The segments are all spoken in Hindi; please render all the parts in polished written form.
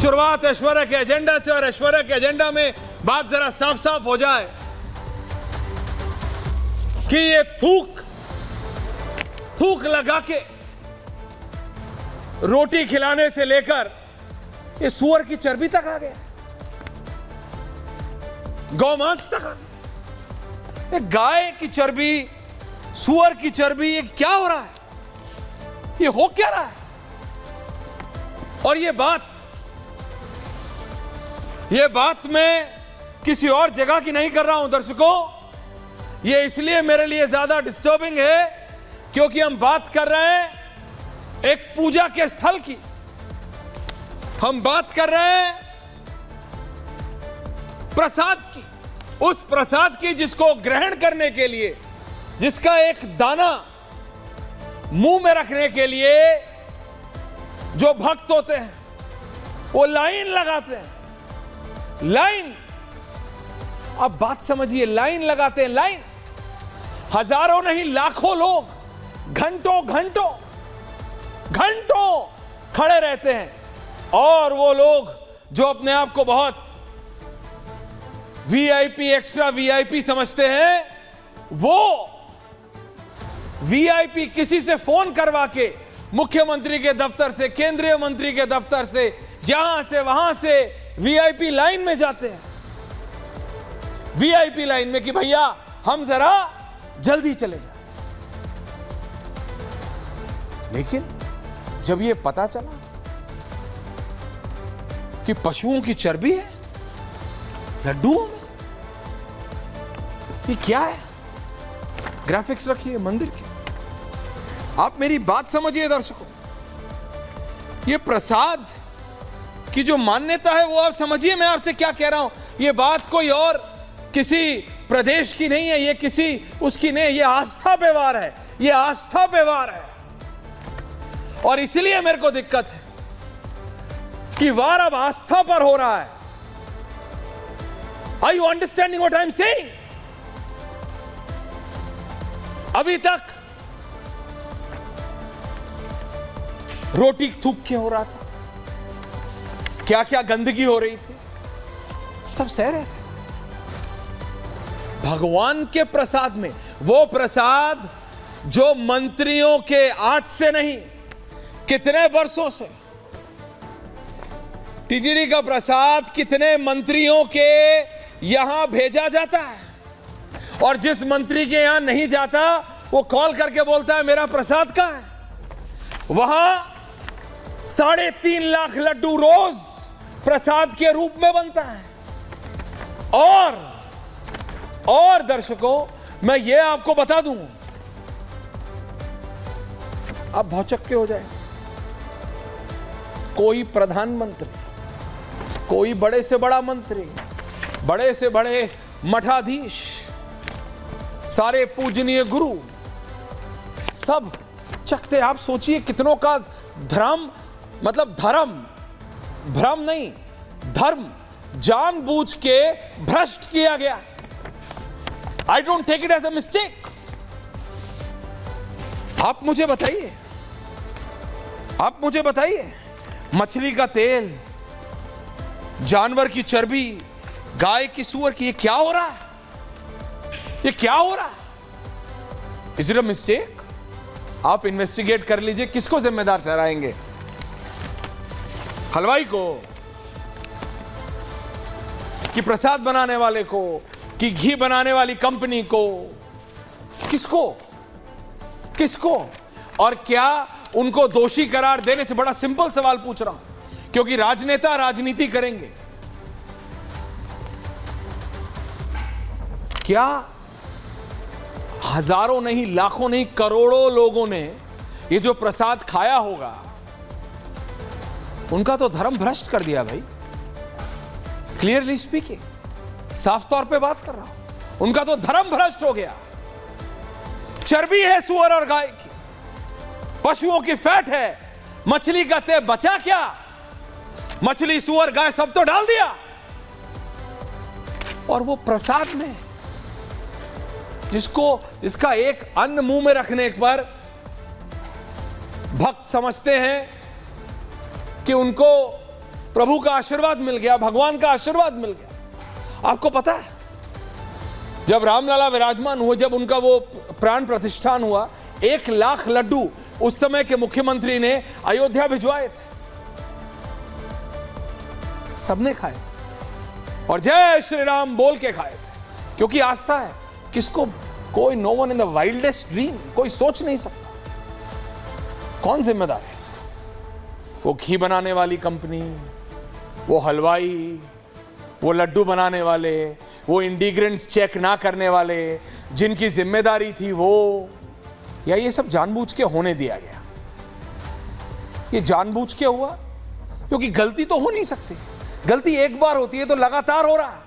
शुरुआत ऐश्वर्या के एजेंडा से, और ऐश्वर्या के एजेंडा में बात जरा साफ साफ हो जाए कि ये थूक लगा के रोटी खिलाने से लेकर ये सुअर की चर्बी तक आ गया, गौमांस तक आ गया। ये गाय की चर्बी, सुअर की चर्बी, ये क्या हो रहा है? ये हो क्या रहा है? और ये बात मैं किसी और जगह की नहीं कर रहा हूं दर्शकों, ये इसलिए मेरे लिए ज्यादा डिस्टर्बिंग है क्योंकि हम बात कर रहे हैं एक पूजा के स्थल की, हम बात कर रहे हैं प्रसाद की, उस प्रसाद की जिसको ग्रहण करने के लिए, जिसका एक दाना मुंह में रखने के लिए जो भक्त होते हैं वो लाइन लगाते हैं। लाइन, अब बात समझिए, लाइन लगाते हैं, लाइन, हजारों नहीं लाखों लोग घंटों घंटों घंटों खड़े रहते हैं। और वो लोग जो अपने आप को बहुत वीआईपी, एक्स्ट्रा वीआईपी समझते हैं, वो वीआईपी किसी से फोन करवा के मुख्यमंत्री के दफ्तर से, केंद्रीय मंत्री के दफ्तर से, यहां से वहां से वीआईपी लाइन में जाते हैं, वीआईपी लाइन में कि भैया हम जरा जल्दी चले जाए। लेकिन जब ये पता चला कि पशुओं की चर्बी है लड्डुओं में, ये क्या है? ग्राफिक्स रखिए मंदिर के, आप मेरी बात समझिए दर्शकों, ये प्रसाद की जो मान्यता है वो आप समझिए मैं आपसे क्या कह रहा हूं। ये बात कोई और किसी प्रदेश की नहीं है, ये किसी उसकी नहीं है, ये आस्था व्यवहार है, ये आस्था व्यवहार है। और इसलिए मेरे को दिक्कत है कि वार अब आस्था पर हो रहा है। Are you understanding what I am saying? अभी तक रोटी थूक के हो रहा था, क्या क्या गंदगी हो रही थी, सब सह रहे थे। भगवान के प्रसाद में, वो प्रसाद जो मंत्रियों के आज से नहीं कितने वर्षों से, टीटीडी का प्रसाद कितने मंत्रियों के यहां भेजा जाता है, और जिस मंत्री के यहां नहीं जाता वो कॉल करके बोलता है मेरा प्रसाद कहां है। वहां 3.5 लाख लड्डू रोज प्रसाद के रूप में बनता है। और दर्शकों मैं ये आपको बता दूं, आप भौचक्के हो जाए, कोई प्रधानमंत्री, कोई बड़े से बड़ा मंत्री, बड़े से बड़े मठाधीश, सारे पूजनीय गुरु सब चखते। आप सोचिए कितनों का धर्म, मतलब भ्रम नहीं, धर्म जानबूझ के भ्रष्ट किया गया। I don't take it as a mistake. आप मुझे बताइए, मछली का तेल, जानवर की चर्बी, गाय की, सुअर की, ये क्या हो रहा है? ये क्या हो रहा है? Is it a mistake? आप इन्वेस्टिगेट कर लीजिए, किसको जिम्मेदार ठहराएंगे? हलवाई को, कि प्रसाद बनाने वाले को, कि घी बनाने वाली कंपनी को? किसको? और क्या उनको दोषी करार देने से, बड़ा सिंपल सवाल पूछ रहा हूं, क्योंकि राजनेता राजनीति करेंगे, क्या हजारों नहीं, लाखों नहीं, करोड़ों लोगों ने ये जो प्रसाद खाया होगा, उनका तो धर्म भ्रष्ट कर दिया भाई। क्लियरली स्पीकिंग, साफ तौर पे बात कर रहा हूं, उनका तो धर्म भ्रष्ट हो गया। चर्बी है सुअर और गाय की, पशुओं की फैट है, मछली का तेल बचा क्या? मछली, सुअर, गाय सब तो डाल दिया। और वो प्रसाद में, जिसका एक अन्न मुंह में रखने पर भक्त समझते हैं कि उनको प्रभु का आशीर्वाद मिल गया, भगवान का आशीर्वाद मिल गया। आपको पता है जब रामलला विराजमान हुए, जब उनका वो प्राण प्रतिष्ठान हुआ, 1 लाख लड्डू उस समय के मुख्यमंत्री ने अयोध्या भिजवाए थे, सबने खाए और जय श्री राम बोल के खाए थे, क्योंकि आस्था है। किसको, कोई no one in the wildest dream, कोई सोच नहीं सकता। कौन जिम्मेदार है? वो घी बनाने वाली कंपनी, वो हलवाई, वो लड्डू बनाने वाले, वो इंग्रेडिएंट्स चेक ना करने वाले, जिनकी जिम्मेदारी थी वो, या ये सब जानबूझ के होने दिया गया? ये जानबूझ के हुआ क्योंकि गलती तो हो नहीं सकती। गलती एक बार होती है तो लगातार हो रहा है।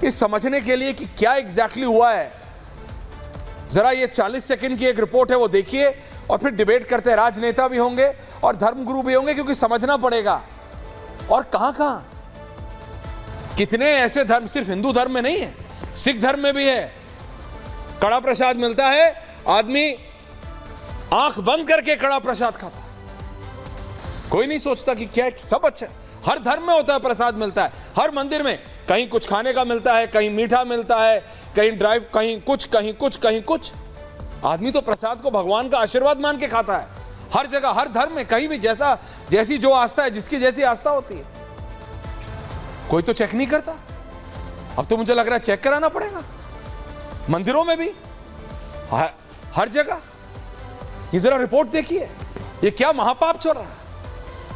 ये समझने के लिए कि क्या एग्जैक्टली हुआ है, जरा ये 40 सेकंड की एक रिपोर्ट है, वो देखिए और फिर डिबेट करते हैं। राजनेता भी होंगे और धर्मगुरु भी होंगे, क्योंकि समझना पड़ेगा। और कहां कितने ऐसे धर्म, सिर्फ हिंदू धर्म में नहीं है, सिख धर्म में भी है। कड़ा प्रसाद मिलता है, आदमी आंख बंद करके कड़ा प्रसाद खाता है। कोई नहीं सोचता कि क्या, सब अच्छा है। हर धर्म में होता है, प्रसाद मिलता है हर मंदिर में। कहीं कुछ खाने का मिलता है, कहीं मीठा मिलता है, कहीं ड्राइव, कहीं कुछ, कहीं कुछ, कहीं कुछ। आदमी तो प्रसाद को भगवान का आशीर्वाद मान के खाता है, हर जगह, हर धर्म में, कहीं भी जैसी जो आस्था है, जिसकी जैसी आस्था होती है। कोई तो चेक नहीं करता। अब तो मुझे लग रहा है चेक कराना पड़ेगा, मंदिरों में भी, हर जगह। ये जरा रिपोर्ट देखिए, ये क्या महापाप चल रहा है।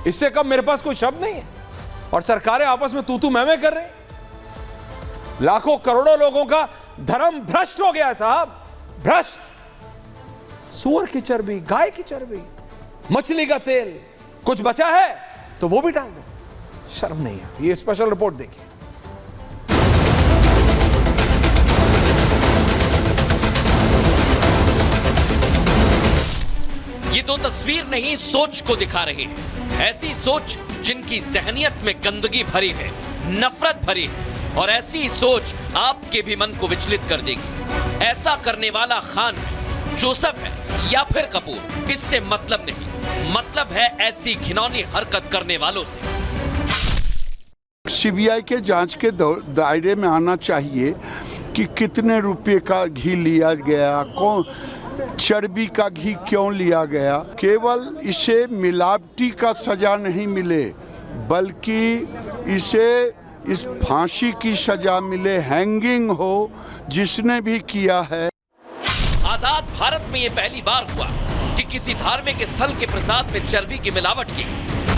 इससे कम मेरे पास कोई शब्द नहीं है। और सरकारें आपस में तू मैं कर रही। लाखों करोड़ों लोगों का धर्म भ्रष्ट हो गया है साहब, भ्रष्ट। सूअर की चर्बी, गाय की चर्बी, मछली का तेल, कुछ बचा है तो वो भी डाल दो, शर्म नहीं आती। ये स्पेशल रिपोर्ट देखिए। ये दो तस्वीर नहीं, सोच को दिखा रही है। ऐसी सोच जिनकी जहनियत में गंदगी भरी है, नफरत भरी है, और ऐसी सोच आपके भी मन को विचलित कर देगी। ऐसा करने वाला खान जोसेफ है या फिर कपूर, इससे मतलब नहीं। मतलब है ऐसी घिनौनी हरकत करने वालों से। सीबीआई के जांच के दायरे में आना चाहिए कि कितने रुपए का घी लिया गया, कौन चर्बी का घी क्यों लिया गया। केवल इसे मिलावटी का सजा नहीं मिले, बल्कि इसे इस फांसी की सजा मिले, हैंगिंग हो जिसने भी किया है। आजाद भारत में ये पहली बार हुआ कि किसी धार्मिक स्थल के प्रसाद में चर्बी की मिलावट की।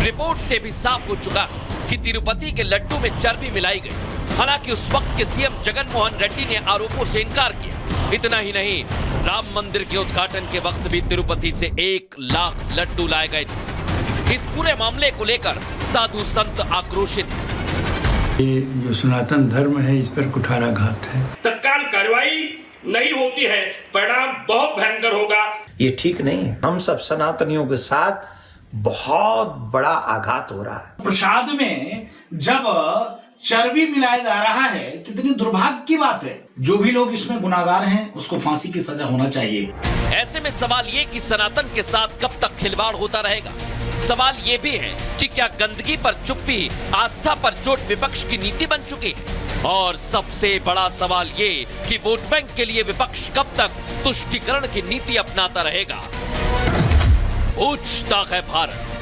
रिपोर्ट से भी साफ हो चुका कि तिरुपति के लड्डू में चर्बी मिलाई गई। हालांकि उस वक्त के सीएम जगन मोहन रेड्डी ने आरोपों से इनकार किया। इतना ही नहीं, राम मंदिर के उद्घाटन के वक्त भी तिरुपति से 1 लाख लड्डू लाए गए थे। इस पूरे मामले को लेकर साधु संत आक्रोशित हैं। ये जो सनातन धर्म है, इस पर कुठाराघात है। तत्काल कार्रवाई नहीं होती है, परिणाम बहुत भयंकर होगा। ये ठीक नहीं है। हम सब सनातनियों के साथ बहुत बड़ा आघात हो रहा है। प्रसाद में जब चर्बी मिलाया जा रहा है, कितनी दुर्भाग्य की बात है। जो भी लोग इसमें गुनाहगार हैं, उसको फांसी की सजा होना चाहिए। ऐसे में सवाल ये कि सनातन के साथ कब तक खिलवाड़ होता रहेगा। सवाल ये भी है कि क्या गंदगी पर चुप्पी, आस्था पर चोट विपक्ष की नीति बन चुकी है। और सबसे बड़ा सवाल ये कि वोट बैंक के लिए विपक्ष कब तक तुष्टीकरण की नीति अपनाता रहेगा। पूछता है भारत।